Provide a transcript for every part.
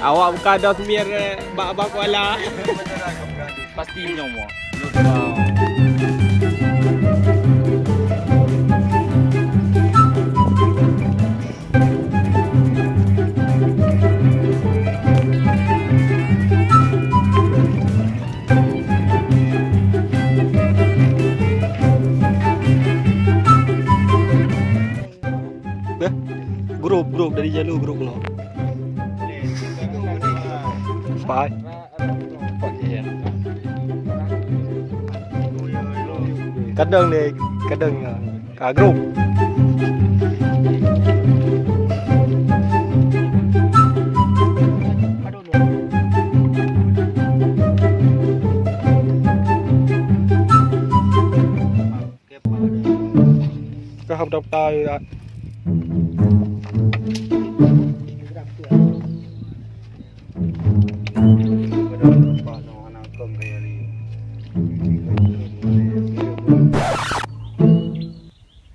Awak bukan ada semir bak kuala. Pastinya mo. Grup dari jalur grup no. Pak. Kadang ni, kadang grup. Kau học đọc tài rồi.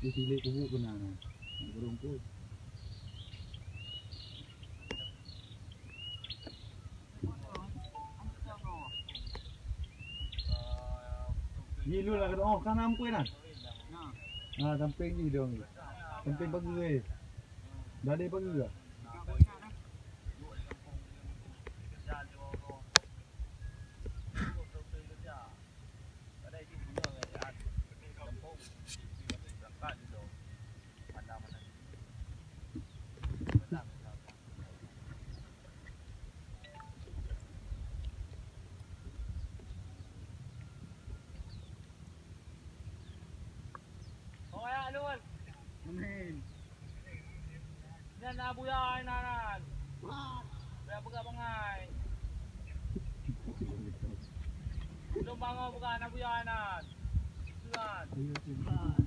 Dipilih kubu kena berungkut. Ni lu lah oh kan ampuin lah. Nah, samping ni dong. Samping pagi. Dah ada pagi ke? Menin. Dan abu ya nanan. Biar buka bangai. Belum bangun bukan abu ya nan. Tuan.